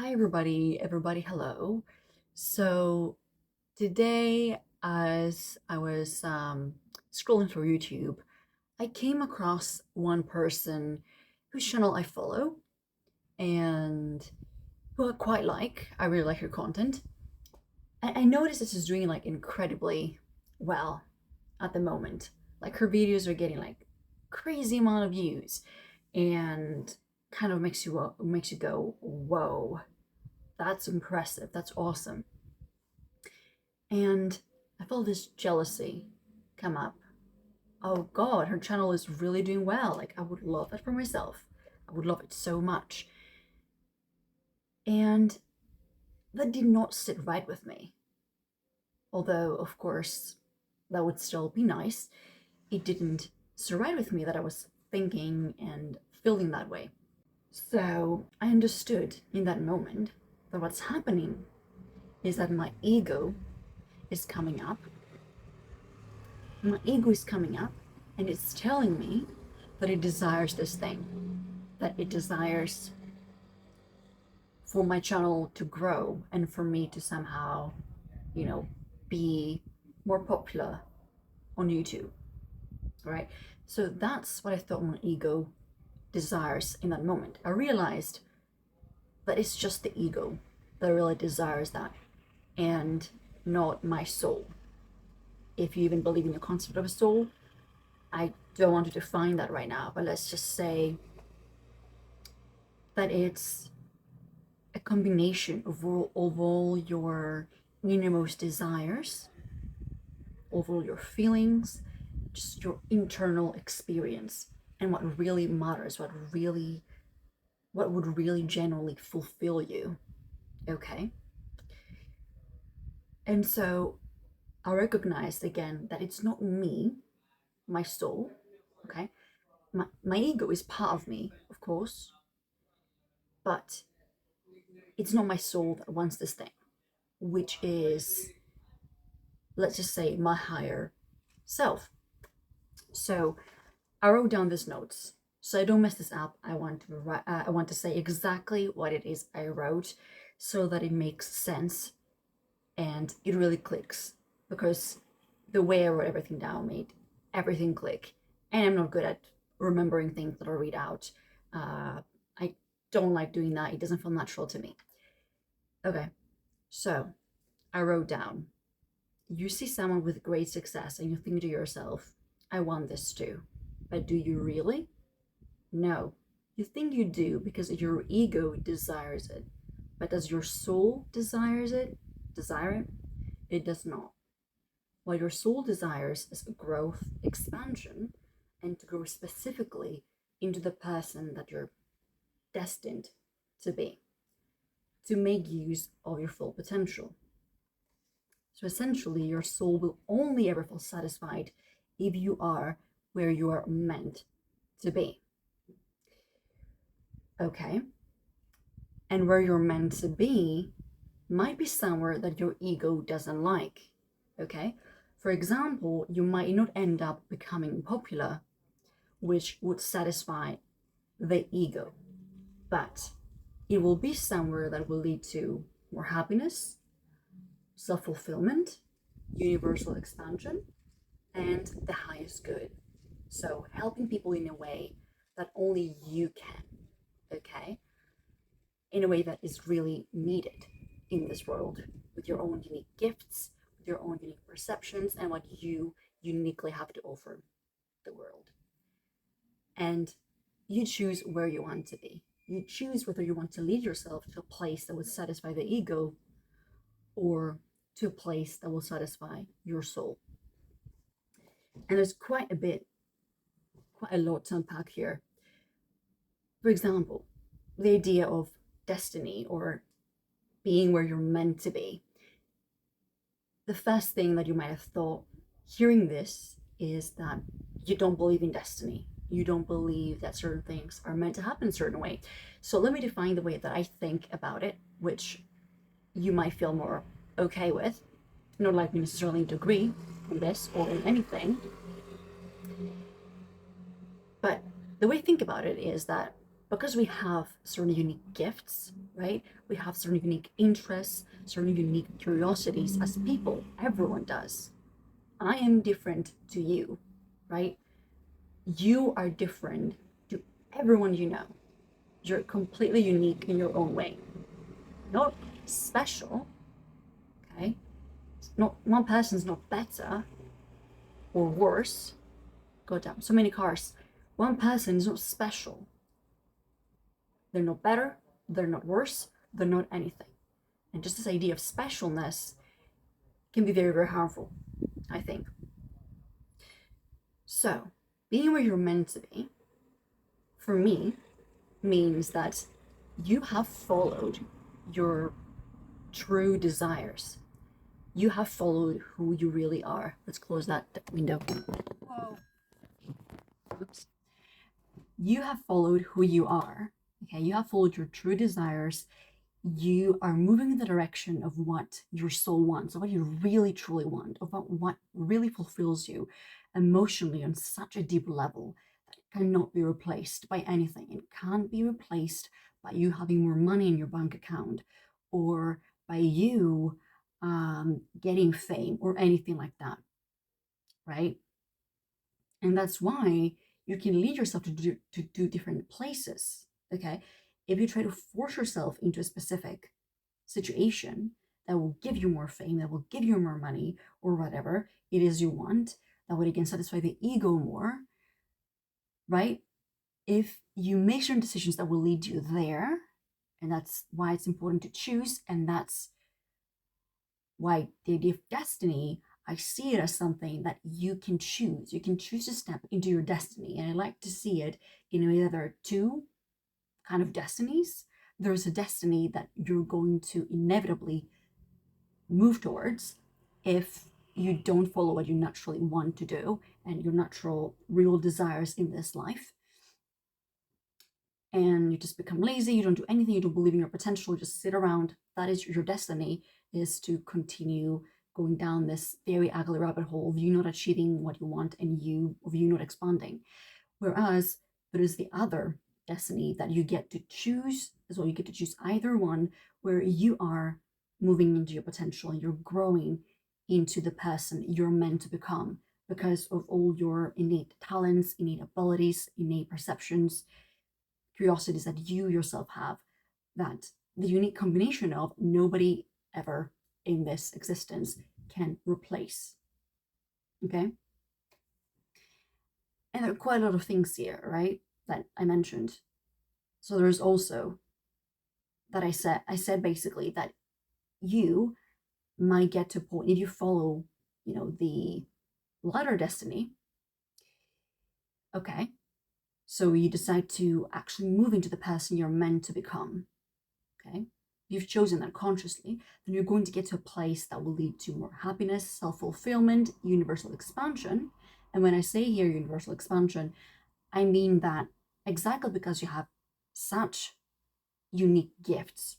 Hi, everybody, hello. So today, as I was scrolling through YouTube, I came across one person whose channel I follow and who I quite like. I really like her content. I noticed that she's doing like incredibly well at the moment. Like her videos are getting like crazy amount of views and kind of makes you go, whoa, that's impressive. That's awesome. And I felt this jealousy come up. Oh God, her channel is really doing well. Like, I would love that for myself. I would love it so much. And that did not sit right with me. Although, of course, that would still be nice. It didn't sit right with me that I was thinking and feeling that way. So I understood in that moment that what's happening is that my ego is coming up. My ego is coming up and it's telling me that it desires this thing, that it desires for my channel to grow and for me to somehow, you know, be more popular on YouTube, right? So that's what I thought my ego desires in that moment. I realized that it's just the ego that really desires that and not my soul. If you even believe in the concept of a soul, I don't want to define that right now, but let's just say that it's a combination of all your innermost desires, of all your feelings, just your internal experience, and what would really genuinely fulfill you. Okay? And so I recognized again that it's not me, my soul, okay? My ego is part of me, of course, but it's not my soul that wants this thing, which is, let's just say, my higher self. So I wrote down these notes so I don't mess this up. I want to say exactly what it is I wrote so that it makes sense and it really clicks, because the way I wrote everything down made everything click, and I'm not good at remembering things that I read out. I don't like doing that. It doesn't feel natural to me. Okay, so I wrote down, you see someone with great success and you think to yourself, I want this too. But do you really? No. You think you do because your ego desires it. But does your soul desire it? It does not. What your soul desires is growth, expansion, and to grow specifically into the person that you're destined to be, to make use of your full potential. So essentially, your soul will only ever feel satisfied if you are where you are meant to be. Okay? And where you're meant to be might be somewhere that your ego doesn't like. Okay? For example, you might not end up becoming popular, which would satisfy the ego, but it will be somewhere that will lead to more happiness, self fulfillment, universal expansion, and the highest good. So, helping people in a way that only you can, okay? In a way that is really needed in this world, with your own unique gifts, with your own unique perceptions, and what you uniquely have to offer the world. And you choose where you want to be. You choose whether you want to lead yourself to a place that would satisfy the ego or to a place that will satisfy your soul. And there's quite a lot to unpack here. For example, the idea of destiny or being where you're meant to be. The first thing that you might have thought hearing this is that you don't believe in destiny. You don't believe that certain things are meant to happen a certain way. So let me define the way that I think about it, which you might feel more okay with. Not like we necessarily need to agree on this or on anything, but the way I think about it is that because we have certain unique gifts, right? We have certain unique interests, certain unique curiosities as people. Everyone does. I am different to you, right? You are different to everyone you know. You're completely unique in your own way. Not special, okay? Not one person's not better or worse. God damn, so many cars. One person is not special. They're not better, they're not worse, they're not anything. And just this idea of specialness can be very, very harmful, I think. So, being where you're meant to be, for me, means that you have followed your true desires. You have followed who you really are. Let's close that window. Whoa. Oops. You have followed who you are. Okay, you have followed your true desires. You are moving in the direction of what your soul wants, of what you really truly want, of what really fulfills you emotionally on such a deep level that it cannot be replaced by anything. It can't be replaced by you having more money in your bank account or by you getting fame or anything like that, right? And that's why you can lead yourself to do different places, okay? If you try to force yourself into a specific situation that will give you more fame, that will give you more money, or whatever it is you want, that would again satisfy the ego more, right? If you make certain decisions that will lead you there, and that's why it's important to choose, and that's why the idea of destiny, I see it as something that you can choose. You can choose to step into your destiny. And I like to see it in a way that there are two kind of destinies. There's a destiny that you're going to inevitably move towards if you don't follow what you naturally want to do and your natural real desires in this life. And you just become lazy, you don't do anything, you don't believe in your potential, you just sit around. That is your destiny, is to continue going down this very ugly rabbit hole of you not achieving what you want and of you not expanding. Whereas there is the other destiny that you get to choose as well. You get to choose either one, where you are moving into your potential and you're growing into the person you're meant to become because of all your innate talents, innate abilities, innate perceptions, curiosities that you yourself have, that the unique combination of nobody ever in this existence can replace. Okay? And there are quite a lot of things here, right, that I mentioned. So there's also that I said basically that you might get to a point if you follow, the latter destiny. Okay. So you decide to actually move into the person you're meant to become. Okay. You've chosen that consciously, then you're going to get to a place that will lead to more happiness, self-fulfillment, universal expansion. And when I say here universal expansion, I mean that exactly because you have such unique gifts,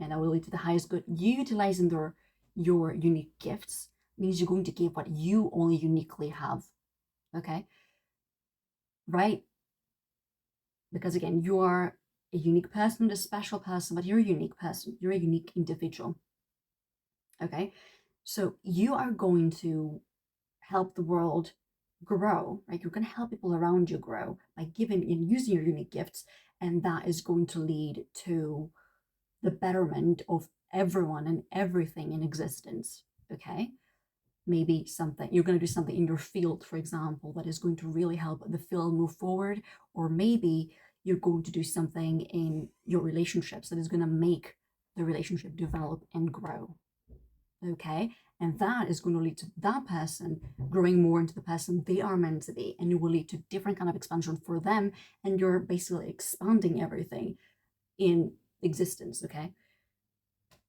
and that will lead to the highest good. You utilizing your unique gifts means you're going to give what you only uniquely have. Okay? Right? Because again, you are a unique person, a special person, but you're a unique person. You're a unique individual. Okay? So you are going to help the world grow, right? You're going to help people around you grow by giving and using your unique gifts, and that is going to lead to the betterment of everyone and everything in existence. Okay? Maybe something you're going to do something in your field, for example, that is going to really help the field move forward, or maybe you're going to do something in your relationships that is going to make the relationship develop and grow. Okay? And that is going to lead to that person growing more into the person they are meant to be, and it will lead to different kind of expansion for them, and you're basically expanding everything in existence. Okay?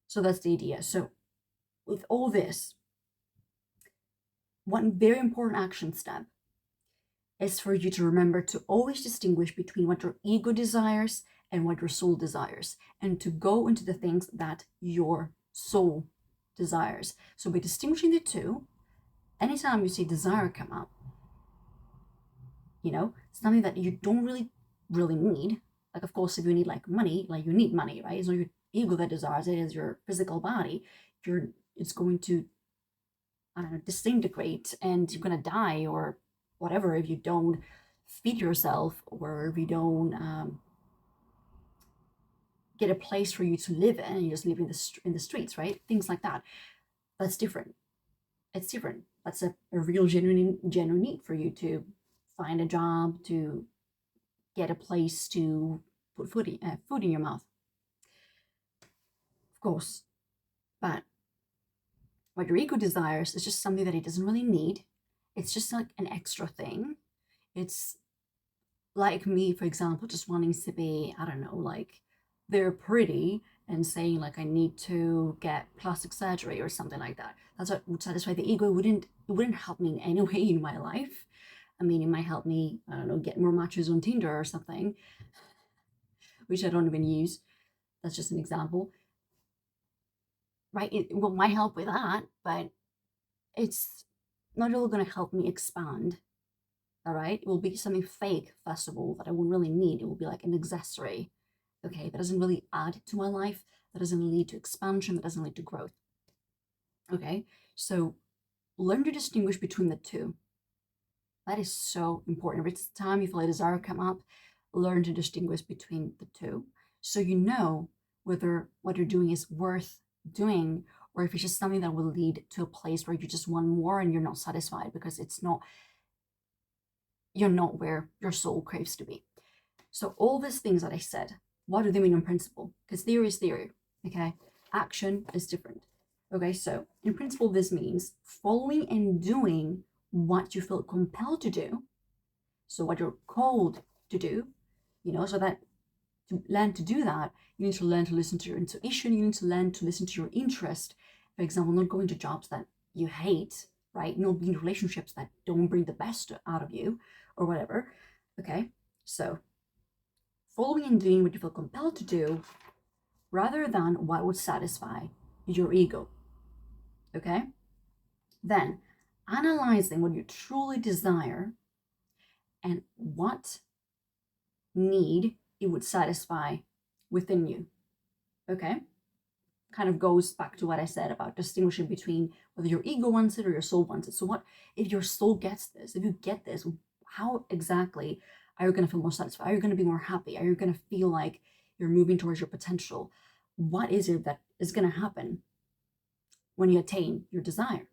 So that's the idea. So with all this, one very important action step is for you to remember to always distinguish between what your ego desires and what your soul desires, and to go into the things that your soul desires. So by distinguishing the two, anytime you see desire come up, something that you don't really really need. Like, of course, if you need like money, like you need money, right? It's not your ego that desires it, is your physical body. It's going to, I don't know, disintegrate and you're gonna die or whatever if you don't feed yourself or if you don't get a place for you to live in and you just live in the streets, right? Things like that. That's different. It's different. That's a real genuine need for you to find a job, to get a place to put food in your mouth, of course. But what your ego desires is just something that it doesn't really need. It's just like an extra thing. It's like me, for example, just wanting to be, I don't know, like they're pretty and saying like I need to get plastic surgery or something like that. That's what would satisfy the ego. It wouldn't help me in any way in my life. I mean, it might help me, I don't know, get more matches on Tinder or something, which I don't even use. That's just an example, right? It might help with that, but it's not really going to help me expand. All right, it will be something fake, first of all, that I won't really need. It will be like an accessory, okay, that doesn't really add to my life, that doesn't lead to expansion, that doesn't lead to growth. Okay, so learn to distinguish between the two. That is so important. Every time you feel a desire come up, learn to distinguish between the two, so you know whether what you're doing is worth doing or if it's just something that will lead to a place where you just want more and you're not satisfied because you're not where your soul craves to be. So all these things that I said, what do they mean in principle? Because theory is theory, okay? Action is different. Okay, so in principle, this means following and doing what you feel compelled to do. So what you're called to do, so that to learn to do that, you need to learn to listen to your intuition. You need to learn to listen to your interest. For example, not going to jobs that you hate, right? Not being in relationships that don't bring the best out of you or whatever. Okay, so following and doing what you feel compelled to do rather than what would satisfy your ego. Okay? Then analyzing what you truly desire and what need it would satisfy within you. Okay? Kind of goes back to what I said about distinguishing between whether your ego wants it or your soul wants it. So what if your soul gets this? If you get this, how exactly are you going to feel more satisfied? Are you going to be more happy? Are you going to feel like you're moving towards your potential? What is it that is going to happen when you attain your desire?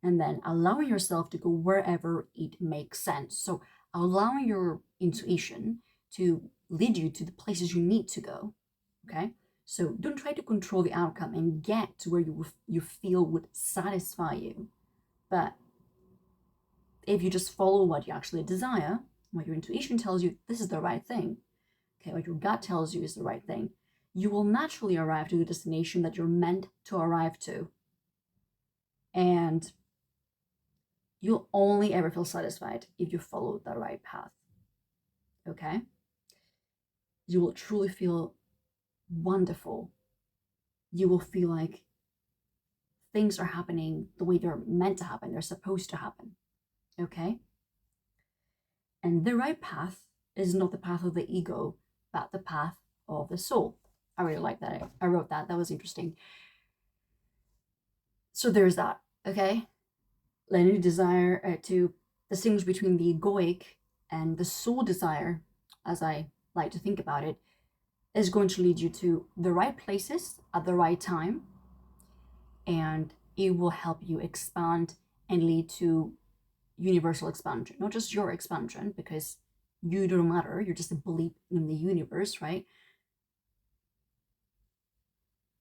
And then allowing yourself to go wherever it makes sense. So allowing your intuition to lead you to the places you need to go. Okay? So don't try to control the outcome and get to where you feel would satisfy you. But if you just follow what you actually desire, what your intuition tells you, this is the right thing, okay, what your gut tells you is the right thing, you will naturally arrive to the destination that you're meant to arrive to. And you'll only ever feel satisfied if you follow the right path. Okay? You will truly feel wonderful. You will feel like things are happening the way they're meant to happen, they're supposed to happen. Okay? And the right path is not the path of the ego, but the path of the soul. I really like that. I wrote that. That was interesting. So there's that. Okay? Learning to desire to distinguish between the egoic and the soul desire, as I like to think about it, is going to lead you to the right places at the right time, and it will help you expand and lead to universal expansion, not just your expansion, because you don't matter, you're just a bleep in the universe, right?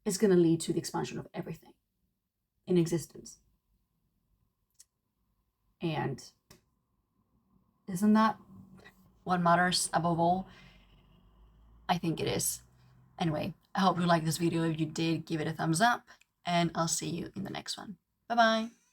It's going to lead to the expansion of everything in existence. And isn't that what matters above all? I think it is. Anyway, I hope you liked this video. If you did, give it a thumbs up, and I'll see you in the next one. Bye bye.